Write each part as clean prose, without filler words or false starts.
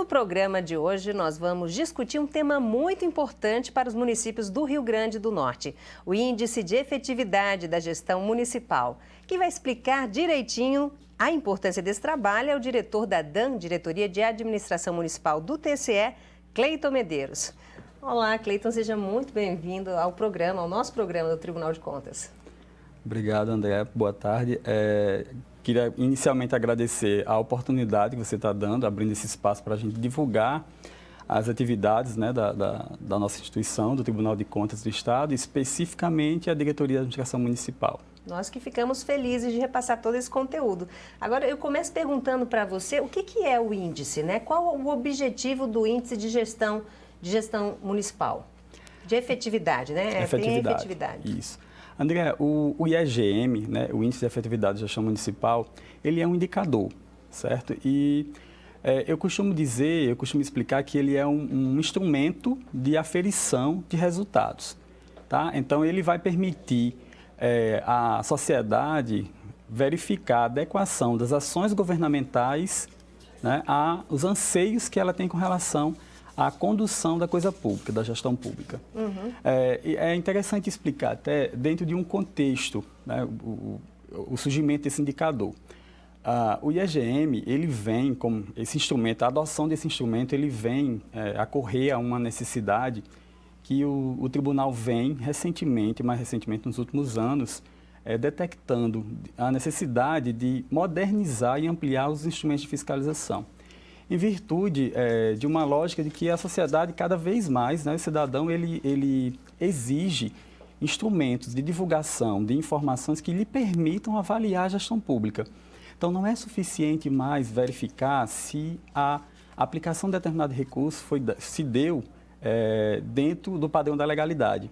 no programa de hoje nós vamos discutir um tema muito importante para os municípios do Rio Grande do Norte, o Índice de Efetividade da Gestão Municipal. Quem vai explicar direitinho a importância desse trabalho é o diretor da DAM, Diretoria de Administração Municipal do TCE, Cleiton Medeiros. Olá, Cleiton, seja muito bem-vindo ao programa, ao nosso programa do Tribunal de Contas. Obrigado, André. Boa tarde. Queria inicialmente agradecer a oportunidade que você está dando, abrindo esse espaço para a gente divulgar as atividades, né, da nossa instituição, do Tribunal de Contas do Estado, especificamente a Diretoria de Administração Municipal. Nós que ficamos felizes de repassar todo esse conteúdo. Agora, eu começo perguntando para você o que é o índice, né? Qual o objetivo do índice de gestão municipal? De efetividade, né? Tem efetividade. Isso. André, o IEGM, né, o Índice de Efetividade de Gestão Municipal, ele é um indicador, certo? E eu costumo explicar que ele é um instrumento de aferição de resultados, tá? Então, ele vai permitir à sociedade verificar a adequação das ações governamentais, né, aos anseios que ela tem com relação à condução da coisa pública, da gestão pública. Uhum. É interessante explicar até dentro de um contexto, né, o surgimento desse indicador. O IEGM, ele vem como esse instrumento, a adoção desse instrumento, ele vem a correr a uma necessidade que o tribunal vem mais recentemente nos últimos anos, detectando a necessidade de modernizar e ampliar os instrumentos de fiscalização. Em virtude de uma lógica de que a sociedade, cada vez mais, né, o cidadão, ele exige instrumentos de divulgação de informações que lhe permitam avaliar a gestão pública. Então, não é suficiente mais verificar se a aplicação de determinado recurso se deu dentro do padrão da legalidade.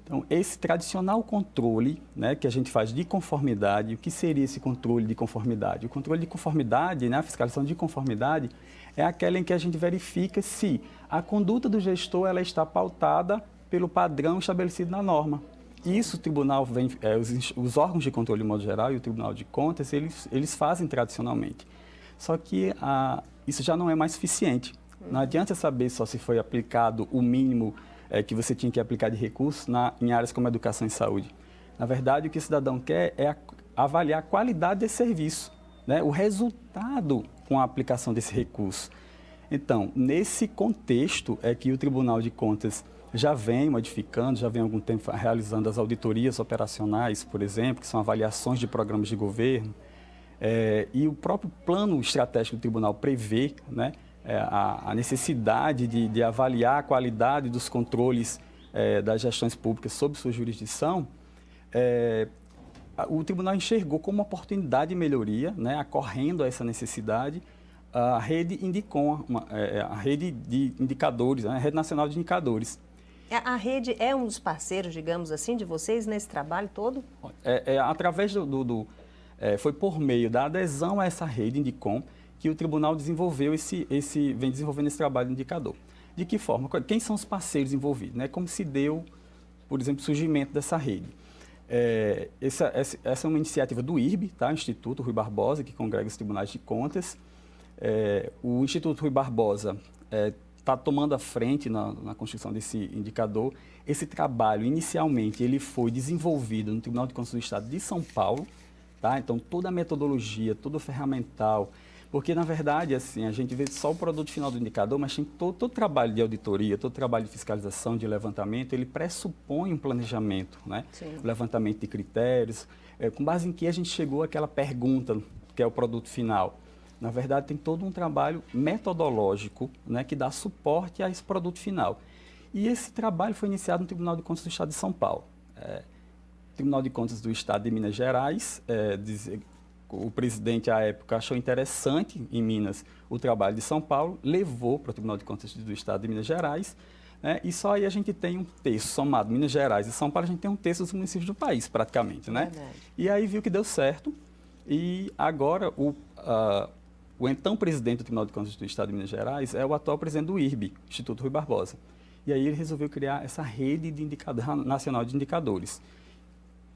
Então, esse tradicional controle, né, que a gente faz de conformidade, o que seria esse controle de conformidade? O controle de conformidade, né, a fiscalização de conformidade, é aquela em que a gente verifica se a conduta do gestor ela está pautada pelo padrão estabelecido na norma. Isso o tribunal os órgãos de controle de modo geral e o Tribunal de Contas, eles fazem tradicionalmente. Só que isso já não é mais suficiente. Não adianta saber só se foi aplicado o mínimo que você tinha que aplicar de recursos em áreas como educação e saúde. Na verdade, o que o cidadão quer é avaliar a qualidade desse serviço, né? O resultado com a aplicação desse recurso. Então, nesse contexto é que o Tribunal de Contas já vem modificando, já vem há algum tempo realizando as auditorias operacionais, por exemplo, que são avaliações de programas de governo, e o próprio plano estratégico do tribunal prevê, né, a necessidade de avaliar a qualidade dos controles das gestões públicas sob sua jurisdição. O tribunal enxergou como uma oportunidade de melhoria, né, acorrendo a essa necessidade, a rede Indicom, a rede de indicadores, né, a rede nacional de indicadores. A rede é um dos parceiros, digamos assim, de vocês nesse trabalho todo? Através foi por meio da adesão a essa rede Indicom que o tribunal desenvolveu vem desenvolvendo esse trabalho de indicador. De que forma? Quem são os parceiros envolvidos? Né? Como se deu, por exemplo, o surgimento dessa rede? Essa é uma iniciativa do IRB, tá? O Instituto Rui Barbosa, que congrega os tribunais de contas. O Instituto Rui Barbosa está tomando a frente na construção desse indicador. Esse trabalho, inicialmente, ele foi desenvolvido no Tribunal de Contas do Estado de São Paulo, tá? Então, toda a metodologia, todo o ferramental, porque, na verdade, assim, a gente vê só o produto final do indicador, mas tem todo o trabalho de auditoria, todo o trabalho de fiscalização, de levantamento, ele pressupõe um planejamento, né? O levantamento de critérios, com base em que a gente chegou àquela pergunta, que é o produto final. Na verdade, tem todo um trabalho metodológico, né, que dá suporte a esse produto final. E esse trabalho foi iniciado no Tribunal de Contas do Estado de São Paulo. O Tribunal de Contas do Estado de Minas Gerais, o presidente, à época, achou interessante em Minas o trabalho de São Paulo, levou para o Tribunal de Contas do Estado de Minas Gerais, né, e só aí a gente tem um terço somado, Minas Gerais e São Paulo, a gente tem um terço dos municípios do país, praticamente, né? E aí viu que deu certo, e agora o então presidente do Tribunal de Contas do Estado de Minas Gerais é o atual presidente do IRB, Instituto Rui Barbosa. E aí ele resolveu criar essa rede nacional de indicadores,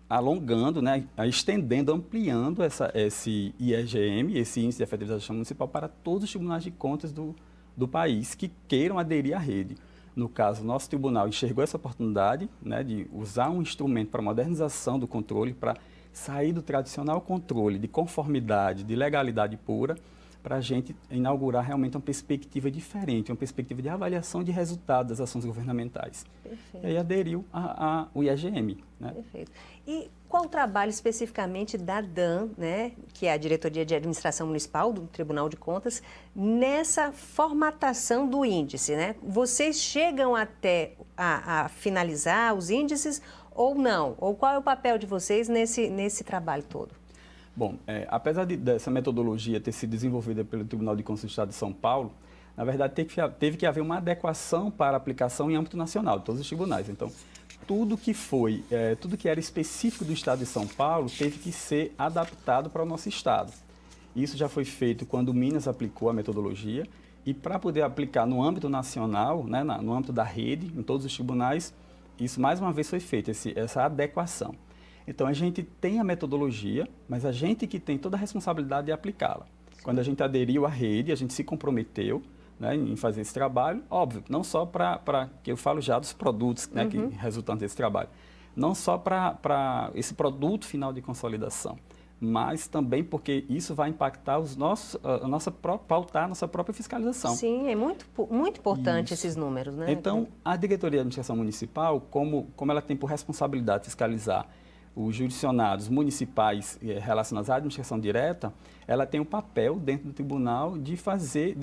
alongando, né, estendendo, ampliando esse IEGM, esse Índice de Efetividade da Gestão Municipal, para todos os tribunais de contas do do país que queiram aderir à rede. No caso, nosso tribunal enxergou essa oportunidade, né, de usar um instrumento para modernização do controle, para sair do tradicional controle de conformidade, de legalidade pura, para a gente inaugurar realmente uma perspectiva diferente, uma perspectiva de avaliação de resultados das ações governamentais. Perfeito. E aí aderiu ao IEGM. Né? Perfeito. E qual o trabalho especificamente da DAM, né, que é a Diretoria de Administração Municipal do Tribunal de Contas, nessa formatação do índice? Né? Vocês chegam até a finalizar os índices ou não? Ou qual é o papel de vocês nesse trabalho todo? Bom, apesar dessa metodologia ter sido desenvolvida pelo Tribunal de Contas do Estado de São Paulo, na verdade teve que haver uma adequação para aplicação em âmbito nacional, de todos os tribunais. Então, tudo que era específico do Estado de São Paulo teve que ser adaptado para o nosso Estado. Isso já foi feito quando o Minas aplicou a metodologia e para poder aplicar no âmbito nacional, né, no âmbito da rede, em todos os tribunais, isso mais uma vez foi feito, essa adequação. Então, a gente tem a metodologia, mas a gente que tem toda a responsabilidade de aplicá-la. Quando a gente aderiu à rede, a gente se comprometeu, né, em fazer esse trabalho, óbvio, não só para que eu falo já dos produtos, né, que resultam desse trabalho, não só para esse produto final de consolidação, mas também porque isso vai impactar pautar a nossa própria fiscalização. Sim, é muito importante esses números, né? Então, a Diretoria de Administração Municipal, como ela tem por responsabilidade fiscalizar os jurisdicionados municipais relacionados à administração direta, ela tem o papel dentro do tribunal de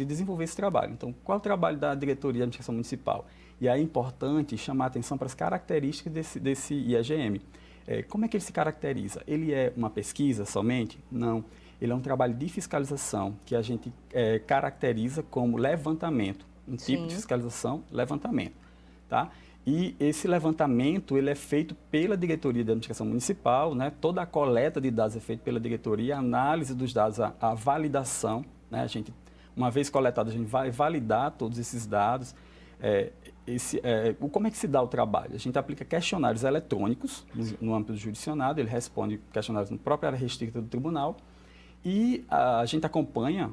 desenvolver esse trabalho. Então, qual é o trabalho da Diretoria de Administração Municipal? E aí é importante chamar a atenção para as características desse IEGM. Como é que ele se caracteriza? Ele é uma pesquisa somente? Não. Ele é um trabalho de fiscalização que a gente caracteriza como levantamento. Um tipo de fiscalização, levantamento. Tá? E esse levantamento ele é feito pela Diretoria de Administração Municipal, né? Toda a coleta de dados é feita pela diretoria, a análise dos dados, a validação. Né? Uma vez coletado, a gente vai validar todos esses dados. Como é que se dá o trabalho? A gente aplica questionários eletrônicos no âmbito do jurisdicionado, ele responde questionários na própria área restrita do tribunal e a gente acompanha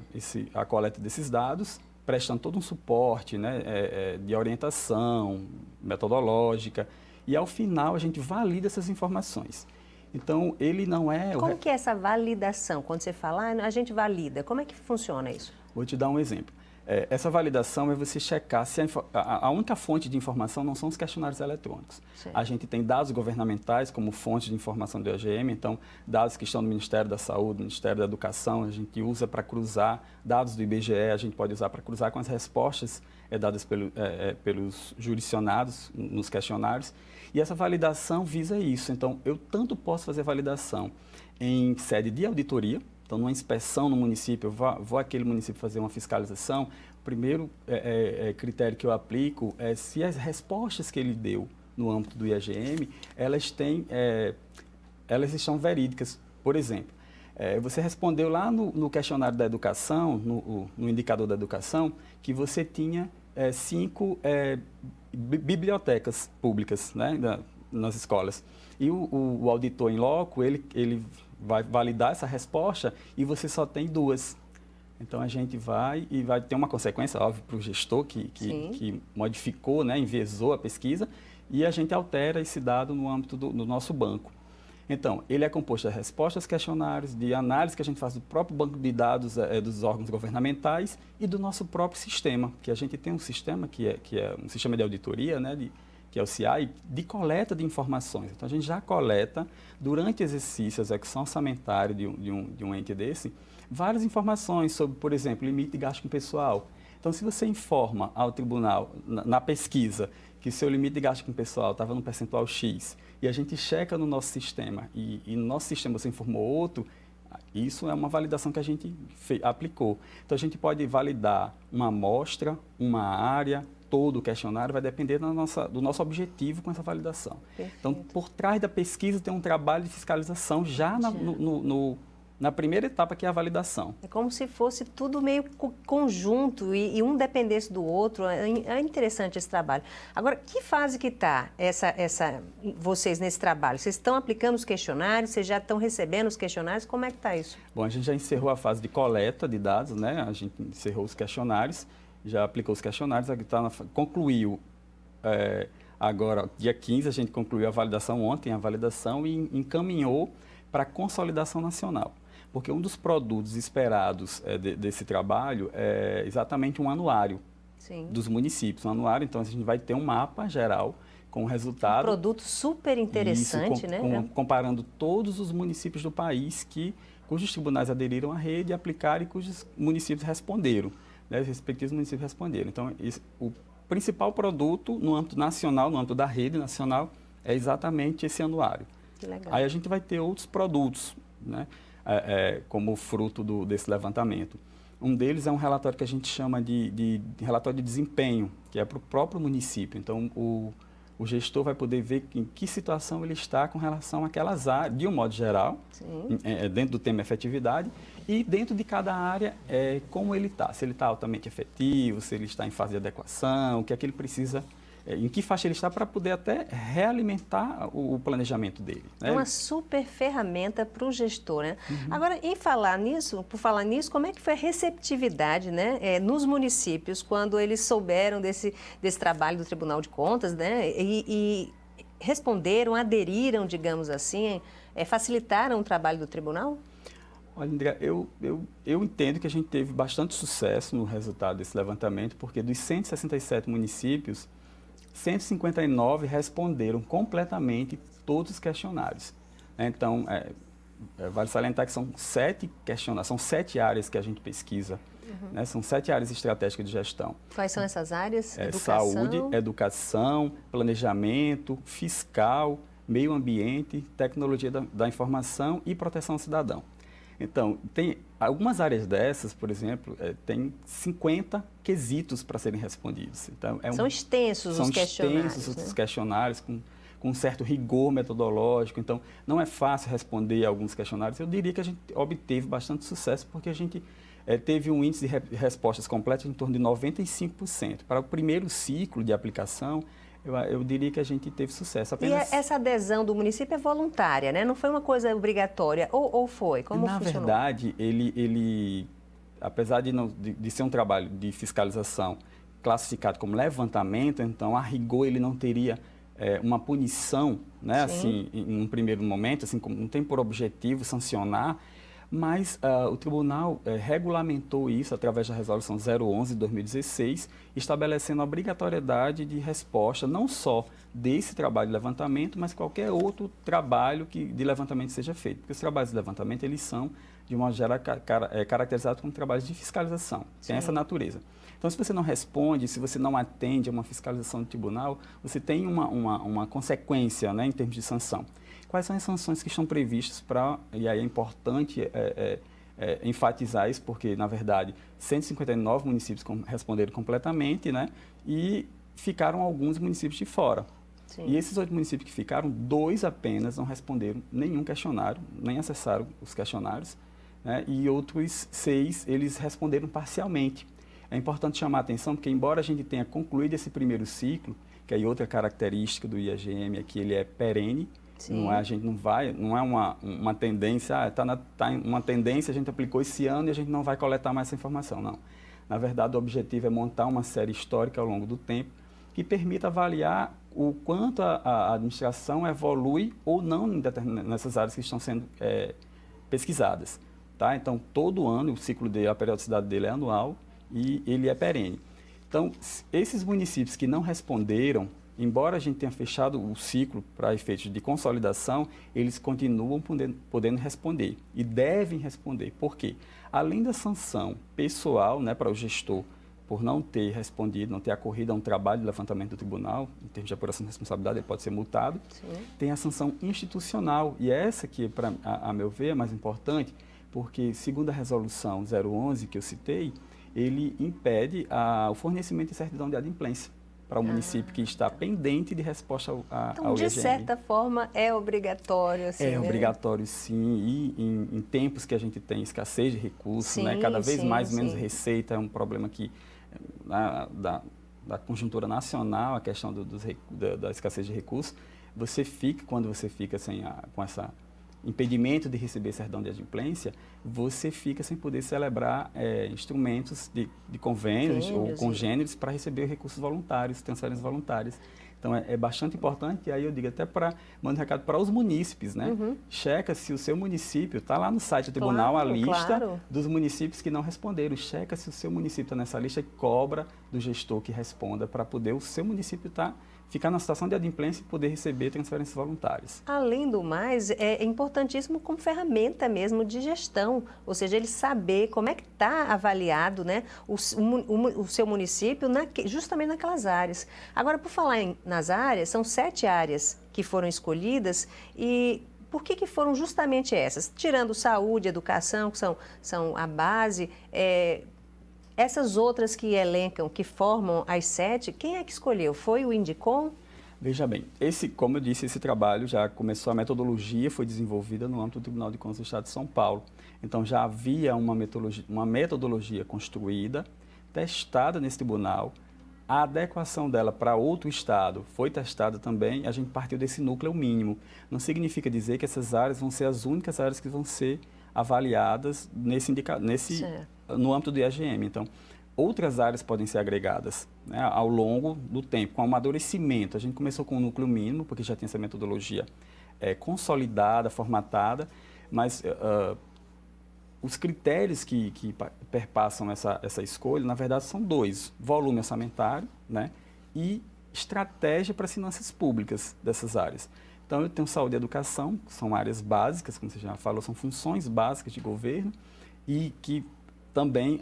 a coleta desses dados, prestando todo um suporte, né, de orientação metodológica, e ao final a gente valida essas informações. Então, ele não é... Como que é essa validação? Quando você fala, a gente valida, como é que funciona isso? Vou te dar um exemplo. Essa validação é você checar se a única fonte de informação não são os questionários eletrônicos. Sim. A gente tem dados governamentais como fonte de informação do IEGM, então dados que estão no Ministério da Saúde, no Ministério da Educação, a gente usa para cruzar, dados do IBGE a gente pode usar para cruzar com as respostas dadas pelos jurisdicionados nos questionários. E essa validação visa isso. Então, eu tanto posso fazer validação em sede de auditoria. Então, numa inspeção no município, eu vou àquele município fazer uma fiscalização. O primeiro critério que eu aplico é se as respostas que ele deu no âmbito do IEGM, elas estão verídicas. Por exemplo, você respondeu lá no questionário da educação, no indicador da educação, que você tinha 5 bibliotecas públicas, né, nas escolas. E o auditor em loco, ele vai validar essa resposta e você só tem 2. Então, a gente vai ter uma consequência, óbvio, para o gestor que modificou, né, enviesou a pesquisa, e a gente altera esse dado no âmbito do nosso banco. Então, ele é composto de respostas questionários, de análise que a gente faz do próprio banco de dados dos órgãos governamentais e do nosso próprio sistema, que a gente tem um sistema que é um sistema de auditoria, né, que é o CI, de coleta de informações. Então, a gente já coleta, durante o exercício, a execução orçamentária de um ente desse, várias informações sobre, por exemplo, limite de gasto com pessoal. Então, se você informa ao tribunal, na pesquisa, que seu limite de gasto com pessoal estava no percentual X, e a gente checa no nosso sistema, e no nosso sistema você informou outro, isso é uma validação que a gente aplicou. Então, a gente pode validar uma amostra, uma área, todo o questionário, vai depender do nosso objetivo com essa validação. Perfeito. Então, por trás da pesquisa tem um trabalho de fiscalização já na primeira etapa, que é a validação. É como se fosse tudo meio conjunto e um dependesse do outro. É interessante esse trabalho. Agora, que fase que está vocês nesse trabalho? Vocês estão aplicando os questionários? Vocês já estão recebendo os questionários? Como é que está isso? Bom, a gente já encerrou a fase de coleta de dados, né? A gente encerrou os questionários já aplicou os questionários, concluiu, agora, dia 15, a gente concluiu a validação ontem, a validação, e encaminhou para a consolidação nacional. Porque um dos produtos esperados desse trabalho é exatamente um anuário dos municípios. Um anuário, então a gente vai ter um mapa geral com o resultado. Um produto super interessante, né? Comparando todos os municípios do país cujos tribunais aderiram à rede, aplicaram e cujos municípios responderam, né? Os respectivos municípios responderam. Então, o principal produto no âmbito nacional, no âmbito da rede nacional, é exatamente esse anuário. Que legal. Aí a gente vai ter outros produtos, né? Como fruto desse levantamento. Um deles é um relatório que a gente chama de relatório de desempenho, que é para o próprio município. Então, o gestor vai poder ver em que situação ele está com relação àquelas áreas, de um modo geral, dentro do tema efetividade, e dentro de cada área, como ele está. Se ele está altamente efetivo, se ele está em fase de adequação, o que é que ele precisa, em que faixa ele está para poder até realimentar o planejamento dele. Né? É uma super ferramenta para o gestor, né? Agora, por falar nisso, como é que foi a receptividade, né, nos municípios quando eles souberam desse trabalho do Tribunal de Contas, né, e responderam, aderiram, digamos assim, facilitaram o trabalho do tribunal? Olha, André, eu entendo que a gente teve bastante sucesso no resultado desse levantamento, porque dos 167 municípios, 159 responderam completamente todos os questionários. Então, vale salientar que são 7 questionários, são 7 áreas que a gente pesquisa, né? São 7 áreas estratégicas de gestão. Quais são essas áreas? Saúde, educação, planejamento, fiscal, meio ambiente, tecnologia da informação e proteção ao cidadão. Então, tem algumas áreas dessas, por exemplo, tem 50 quesitos para serem respondidos. Então, são extensos os questionários. São extensos os questionários, com um certo rigor metodológico. Então, não é fácil responder alguns questionários. Eu diria que a gente obteve bastante sucesso, porque a gente teve um índice de respostas completas em torno de 95%. Para o primeiro ciclo de aplicação, eu diria que a gente teve sucesso. Apenas... E essa adesão do município é voluntária, né? Não foi uma coisa obrigatória, ou foi? Como funcionou? Na verdade, ele apesar de ser um trabalho de fiscalização classificado como levantamento, então, a rigor, ele não teria uma punição, né? Assim, em um primeiro momento, assim, não tem por objetivo sancionar, mas o tribunal regulamentou isso através da resolução 011 de 2016, estabelecendo a obrigatoriedade de resposta não só desse trabalho de levantamento, mas qualquer outro trabalho de levantamento seja feito. Porque os trabalhos de levantamento, eles são, de uma geral, caracterizados como trabalhos de fiscalização. Tem essa natureza. Então, se você não responde, se você não atende a uma fiscalização do tribunal, você tem uma consequência, né, em termos de sanção. Quais são as sanções que estão previstas e aí é importante enfatizar isso, porque, na verdade, 159 municípios responderam completamente, né, e ficaram alguns municípios de fora. E esses 8 municípios que ficaram, 2 apenas não responderam nenhum questionário, nem acessaram os questionários, né, e outros 6, eles responderam parcialmente. É importante chamar a atenção, porque embora a gente tenha concluído esse primeiro ciclo, que aí outra característica do IAGM é que ele é perene, a gente não é uma tendência, está uma tendência, a gente aplicou esse ano e a gente não vai coletar mais essa informação, não. Na verdade, o objetivo é montar uma série histórica ao longo do tempo que permita avaliar o quanto a administração evolui ou não nessas áreas que estão sendo pesquisadas. Tá? Então, todo ano, o ciclo dele, a periodicidade dele é anual e ele é perene. Então, esses municípios que não responderam, embora a gente tenha fechado o ciclo para efeitos de consolidação, eles continuam podendo responder e devem responder. Por quê? Além da sanção pessoal, né, para o gestor, por não ter respondido, não ter acorrido a um trabalho de levantamento do tribunal, em termos de apuração de responsabilidade, ele pode ser multado. Tem a sanção institucional, e essa que, a meu ver, é mais importante, porque, segundo a resolução 011 que eu citei, ele impede o fornecimento de certidão de adimplência para o município que está pendente de resposta ao Então, de certa forma, é obrigatório. Assim, obrigatório, sim. E em tempos que a gente tem escassez de recursos, né? Cada vez menos receita, é um problema que, da conjuntura nacional, a questão da escassez de recursos, quando você fica com essa impedimento de receber certidão de adimplência, você fica sem poder celebrar instrumentos de convênios ou congêneres para receber recursos voluntários, transferências voluntárias. Então, é bastante importante, e aí eu digo até para mandar um recado para os munícipes, né? Checa se o seu município, está lá no site do tribunal a lista dos municípios que não responderam. Checa se o seu município está nessa lista e cobra do gestor que responda para poder o seu município ficar na situação de adimplência e poder receber transferências voluntárias. Além do mais, é importantíssimo como ferramenta mesmo de gestão, ou seja, ele saber como é que está avaliado, né, o seu município justamente naquelas áreas. Agora, por falar nas áreas, são 7 áreas que foram escolhidas e por que foram justamente essas? Tirando saúde, educação, que são a base, essas outras que elencam, que formam as 7, quem é que escolheu? Foi o Indicom? Veja bem, como eu disse, esse trabalho já começou, a metodologia foi desenvolvida no âmbito do Tribunal de Contas do Estado de São Paulo. Então já havia uma metodologia construída, testada nesse tribunal, a adequação dela para outro estado foi testada também, a gente partiu desse núcleo mínimo. Não significa dizer que essas áreas vão ser as únicas áreas que vão ser avaliadas no âmbito do IAGM. Então, outras áreas podem ser agregadas, né, ao longo do tempo, com amadurecimento. A gente começou com o núcleo mínimo, porque já tem essa metodologia consolidada, formatada, mas os critérios que perpassam essa escolha, na verdade, são 2. Volume orçamentário, né, e estratégia para as finanças públicas dessas áreas. Então, eu tenho saúde e educação, que são áreas básicas, como você já falou, são funções básicas de governo e que também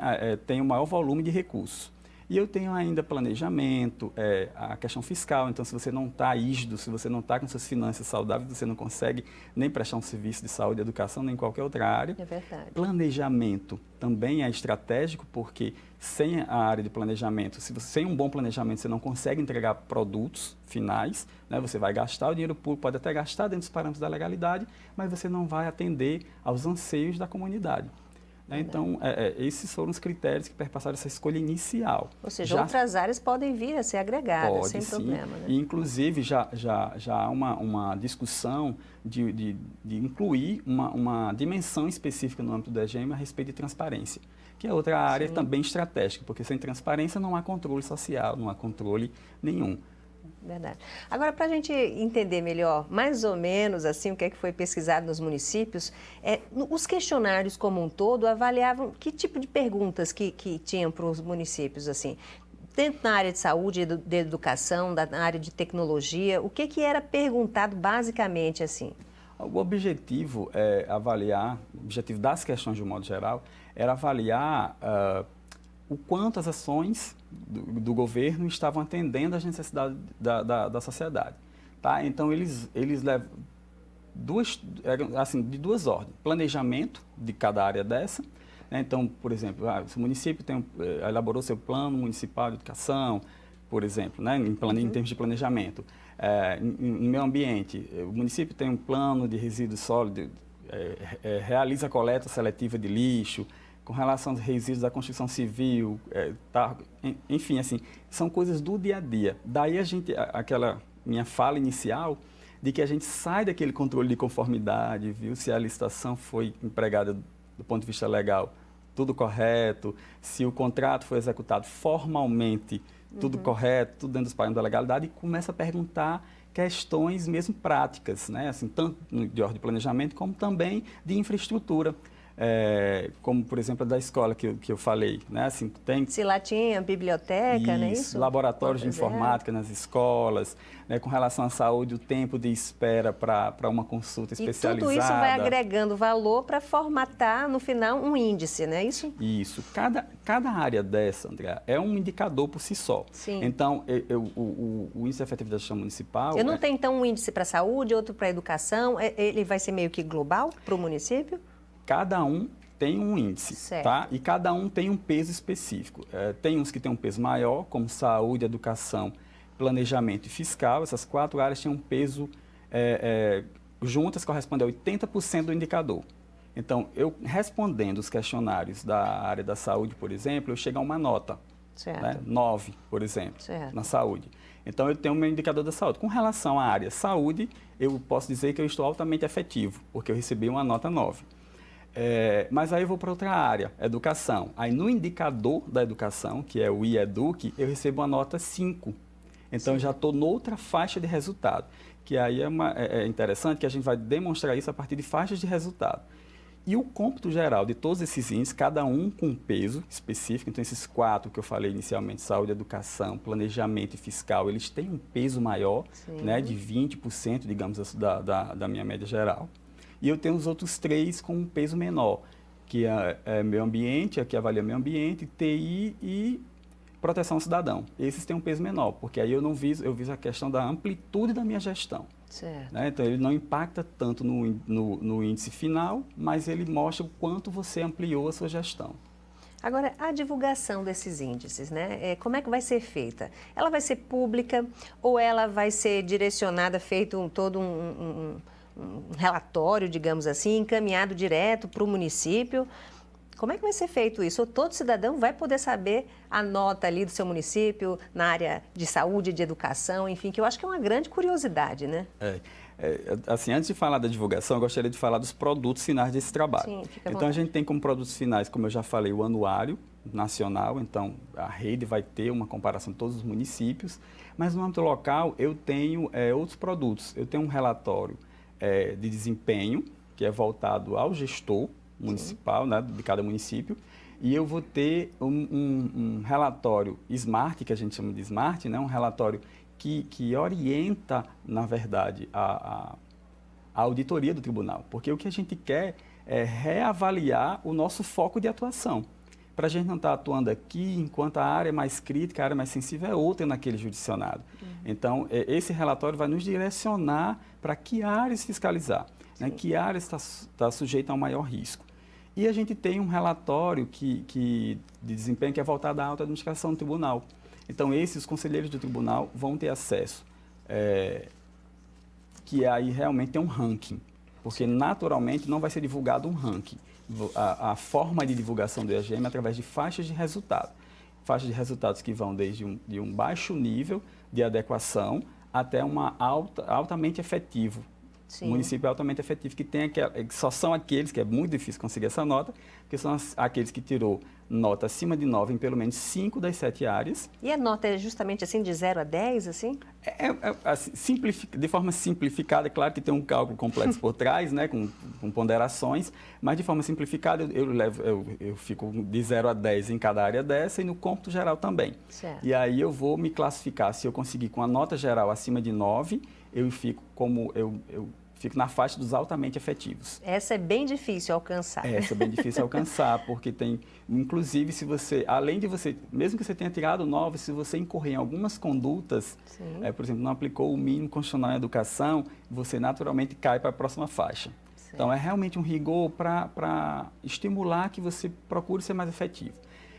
tem o maior volume de recursos. E eu tenho ainda planejamento, a questão fiscal. Então, se você não está rígido, se você não está com suas finanças saudáveis, você não consegue nem prestar um serviço de saúde e educação, nem em qualquer outra área. É verdade. Planejamento também é estratégico, porque sem a área de planejamento, sem um bom planejamento, você não consegue entregar produtos finais, né? Você vai gastar o dinheiro público, pode até gastar dentro dos parâmetros da legalidade, mas você não vai atender aos anseios da comunidade. Então, esses foram os critérios que perpassaram essa escolha inicial. Ou seja, outras áreas podem vir a ser agregadas, sem problema. Né? E, inclusive, já há uma discussão de incluir uma dimensão específica no âmbito do EGM a respeito de transparência, que é outra área também estratégica, porque sem transparência não há controle social, não há controle nenhum. Verdade. Agora, para a gente entender melhor, mais ou menos assim, o que é que foi pesquisado nos municípios, os questionários como um todo avaliavam que tipo de perguntas que tinham para os municípios, assim, tanto na área de saúde, de educação, na área de tecnologia, o que era perguntado basicamente assim? O objetivo o objetivo das questões de um modo geral, era avaliar o quanto as ações do governo estavam atendendo às necessidades da sociedade. Tá? Então, eles levam de 2 ordens. Planejamento de cada área dessa. Né? Então, por exemplo, se o município elaborou seu plano municipal de educação, por exemplo, né? Em termos de planejamento. Em meio ambiente, o município tem um plano de resíduos sólidos, realiza a coleta seletiva de lixo. Com relação aos resíduos da construção civil, enfim, assim, são coisas do dia a dia. Daí aquela minha fala inicial de que a gente sai daquele controle de conformidade, viu se a licitação foi empregada do ponto de vista legal, tudo correto, se o contrato foi executado formalmente, tudo correto, tudo dentro dos parâmetros da legalidade, e começa a perguntar questões mesmo práticas, né? Assim, tanto de ordem de planejamento como também de infraestrutura. Como, por exemplo, a da escola que eu falei, né? Assim, se lá tinha biblioteca, não é isso? Laboratórios de informática nas escolas, né? Com relação à saúde, o tempo de espera para uma consulta especializada. E tudo isso vai agregando valor para formatar, no final, um índice, não é isso? Isso. Cada área dessa, André, é um indicador por si só. Sim. Então, o índice de efetividade da gestão municipal... Eu não tenho, então, um índice para a saúde, outro para a educação, ele vai ser meio que global para o município? Cada um tem um índice, tá? E cada um tem um peso específico. Tem uns que têm um peso maior, como saúde, educação, planejamento e fiscal. Essas 4 áreas têm um peso juntas, corresponde a 80% do indicador. Então, eu respondendo os questionários da área da saúde, por exemplo, eu chego a uma nota, Certo. Né? 9, por exemplo, Certo. na saúde. Então, eu tenho o meu indicador da saúde. Com relação à área saúde, eu posso dizer que eu estou altamente efetivo, porque eu recebi uma nota 9. Mas aí eu vou para outra área, educação. Aí no indicador da educação, que é o IEDUC, eu recebo uma nota 5. Então, eu já estou noutra faixa de resultado. Que aí é interessante que a gente vai demonstrar isso a partir de faixas de resultado. E o cômputo geral de todos esses índices, cada um com um peso específico, então esses 4 que eu falei inicialmente, saúde, educação, planejamento e fiscal, eles têm um peso maior, né, de 20%, digamos, da minha média geral. E eu tenho os outros 3 com um peso menor, que é meio ambiente, aqui avalia meio ambiente, TI e proteção ao cidadão. Esses têm um peso menor, porque aí eu viso a questão da amplitude da minha gestão. Certo. Né? Então, ele não impacta tanto no índice final, mas ele mostra o quanto você ampliou a sua gestão. Agora, a divulgação desses índices, né? Como é que vai ser feita? Ela vai ser pública ou ela vai ser direcionada, feito todo um relatório, digamos assim, encaminhado direto para o município? Como é que vai ser feito isso? Ou todo cidadão vai poder saber a nota ali do seu município, na área de saúde, de educação, enfim, que eu acho que é uma grande curiosidade, né? Assim, antes de falar da divulgação, eu gostaria de falar dos produtos finais desse trabalho. Sim, fica à então, a vontade. gente tem como produtos finais, como eu já falei, o anuário nacional, então a rede vai ter uma comparação de todos os municípios, mas no âmbito local eu tenho outros produtos. Eu tenho um relatório de desempenho, que é voltado ao gestor municipal, né, de cada município, e eu vou ter um relatório SMART, que a gente chama de SMART, né, um relatório que orienta, na verdade, a auditoria do tribunal, porque o que a gente quer é reavaliar o nosso foco de atuação, para a gente não estar atuando aqui enquanto a área mais crítica, a área mais sensível é outra naquele jurisdicionado. Então, esse relatório vai nos direcionar para que áreas fiscalizar, né, que áreas está sujeita a um maior risco. E a gente tem um relatório de desempenho que é voltado à alta administração do tribunal. Então, os conselheiros do tribunal vão ter acesso, que aí realmente tem um ranking, porque naturalmente não vai ser divulgado um ranking. A forma de divulgação do IAGM é através de faixas de resultado. Faixas de resultados que vão desde um baixo nível de adequação até altamente efetivo. Sim. O município é altamente efetivo, que só são aqueles, que é muito difícil conseguir essa nota, que são aqueles que tirou nota acima de 9 em pelo menos 5 das 7 áreas. E a nota é justamente assim, de 0 a 10, assim? Assim, de forma simplificada, é claro que tem um cálculo complexo por trás, né, com ponderações, mas de forma simplificada eu fico de 0 a 10 em cada área dessa e no cômputo geral também. Certo. E aí eu vou me classificar, se eu conseguir com a nota geral acima de 9, eu fico fico na faixa dos altamente efetivos. Essa é bem difícil alcançar. Essa é bem difícil alcançar, porque tem, inclusive, se você, além de você, mesmo que você tenha tirado 9, se você incorrer em algumas condutas, por exemplo, não aplicou o mínimo constitucional em educação, você naturalmente cai para a próxima faixa. Certo. Então, é realmente um rigor para estimular que você procure ser mais efetivo.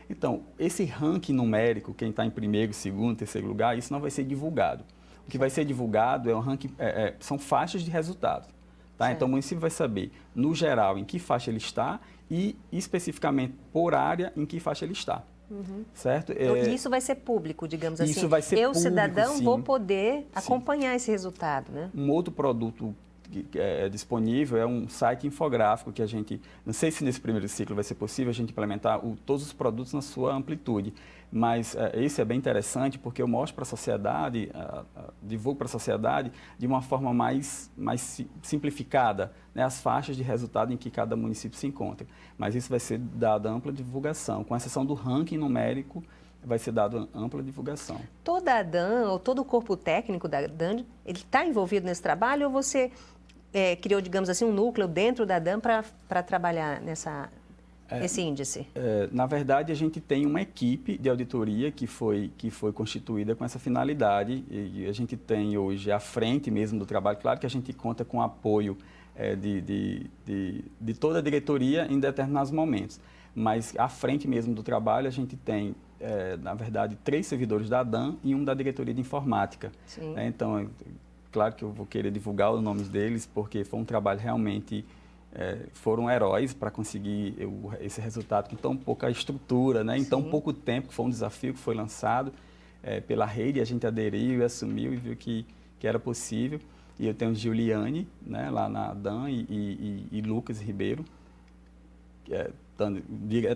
Então, esse ranking numérico, quem está em primeiro, segundo, terceiro lugar, isso não vai ser divulgado. O que vai ser divulgado é um ranking, são faixas de resultado. Tá? Então, o município vai saber, no geral, em que faixa ele está e, especificamente, por área, em que faixa ele está. Certo? E isso vai ser público, digamos assim. Isso vai ser público, cidadão, sim. vou poder acompanhar esse resultado, né? Um outro produto que é disponível é um site infográfico que a gente, não sei se nesse primeiro ciclo vai ser possível a gente implementar todos os produtos na sua amplitude, mas esse é bem interessante porque eu mostro para a sociedade, divulgo para a sociedade de uma forma mais simplificada, né, as faixas de resultado em que cada município se encontra. Mas isso vai ser dado ampla divulgação, com exceção do ranking numérico, vai ser dado ampla divulgação. Toda a DAN, ou todo o corpo técnico da DAN, ele está envolvido nesse trabalho ou você criou, digamos assim, um núcleo dentro da DAN para trabalhar esse índice? Na verdade, a gente tem uma equipe de auditoria que foi constituída com essa finalidade e a gente tem hoje à frente mesmo do trabalho. Claro que a gente conta com o apoio de toda a diretoria em determinados momentos, mas à frente mesmo do trabalho a gente tem, na verdade, 3 servidores da DAN e um da diretoria de informática. Sim. Então, claro que eu vou querer divulgar os nomes deles porque foi um trabalho realmente foram heróis para conseguir esse resultado com tão pouca estrutura, né? Em tão pouco tempo, que foi um desafio que foi lançado pela rede, a gente aderiu e assumiu e viu que era possível. E eu tenho Giuliane, né, lá na DAN, e Lucas Ribeiro,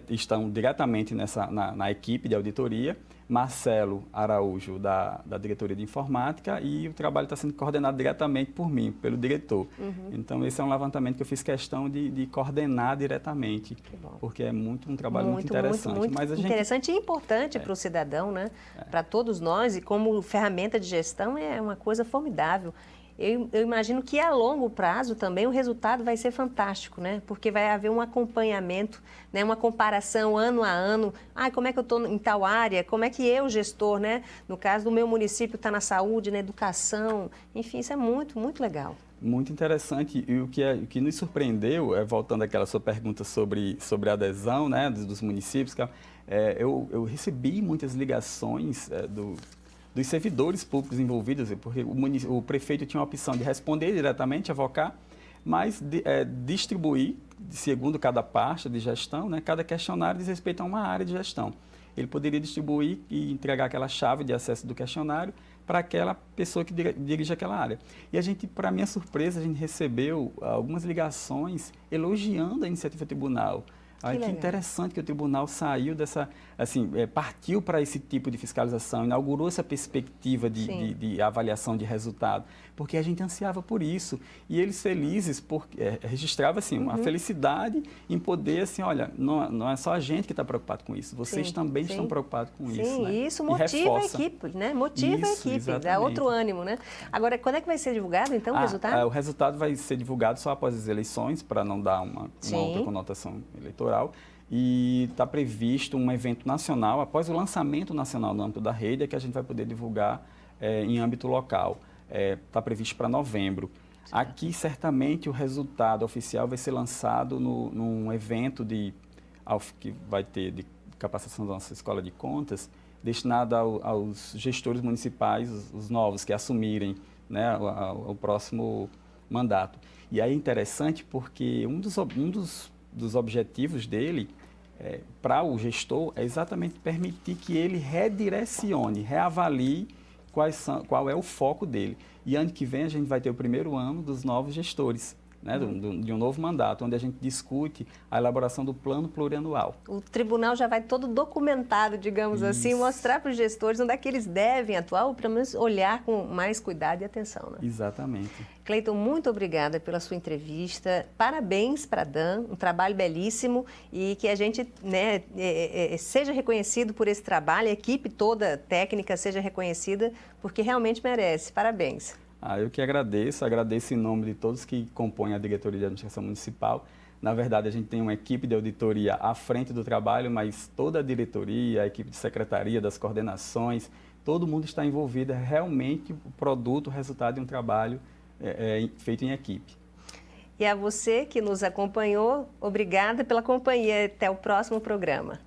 estão diretamente na equipe de auditoria, Marcelo Araújo, da diretoria de informática, e o trabalho está sendo coordenado diretamente por mim, pelo diretor. Então, esse é um levantamento que eu fiz questão de coordenar diretamente, porque é um trabalho muito interessante. Muito interessante e importante para o cidadão, né? Para todos nós, e como ferramenta de gestão é uma coisa formidável. Eu imagino que a longo prazo também o resultado vai ser fantástico, né? Porque vai haver um acompanhamento, né? Uma comparação ano a ano. Como é que eu estou em tal área? Como é que eu, gestor, né? No caso do meu município, está na saúde, na educação. Enfim, isso é muito, muito legal. Muito interessante. E o que nos surpreendeu, voltando àquela sua pergunta sobre a adesão, né, dos municípios, eu recebi muitas ligações dos servidores públicos envolvidos, porque o prefeito tinha a opção de responder diretamente, avocar, mas distribuir, segundo cada pasta de gestão, né, cada questionário diz respeito a uma área de gestão. Ele poderia distribuir e entregar aquela chave de acesso do questionário para aquela pessoa que dirige aquela área. E a gente, para minha surpresa, a gente recebeu algumas ligações elogiando a iniciativa tribunal. Que interessante que o tribunal saiu dessa, partiu para esse tipo de fiscalização, inaugurou essa perspectiva de avaliação de resultado, porque a gente ansiava por isso. E eles felizes, porque registrava uma felicidade em poder, olha, não é só a gente que está preocupado com isso, vocês também estão preocupados com isso. Né? Isso motiva a equipe, né? Motiva a equipe, exatamente. Dá outro ânimo, né? Agora, quando é que vai ser divulgado, então, o resultado? O resultado vai ser divulgado só após as eleições, para não dar uma outra conotação eleitoral. E está previsto um evento nacional, após o lançamento nacional no âmbito da rede, que a gente vai poder divulgar em âmbito local. Está previsto para novembro. Certo. Aqui, certamente, o resultado oficial vai ser lançado num evento que vai ter de capacitação da nossa Escola de Contas, destinado aos gestores municipais, os novos, que assumirem, né, o próximo mandato. E aí é interessante porque um dos objetivos dele para o gestor é exatamente permitir que ele redirecione, reavalie qual é o foco dele. E ano que vem a gente vai ter o primeiro ano dos novos gestores, né, de um novo mandato, onde a gente discute a elaboração do plano plurianual. O tribunal já vai todo documentado, digamos assim, mostrar para os gestores onde é que eles devem atuar, ou pelo menos olhar com mais cuidado e atenção. Né? Exatamente. Cleiton, muito obrigada pela sua entrevista. Parabéns para a DAN, um trabalho belíssimo, e que a gente, né, seja reconhecido por esse trabalho, a equipe toda técnica seja reconhecida, porque realmente merece. Parabéns. Eu que agradeço em nome de todos que compõem a Diretoria de Administração Municipal. Na verdade, a gente tem uma equipe de auditoria à frente do trabalho, mas toda a diretoria, a equipe de secretaria, das coordenações, todo mundo está envolvido. É realmente o produto, o resultado de um trabalho feito em equipe. E a você que nos acompanhou, obrigada pela companhia. Até o próximo programa.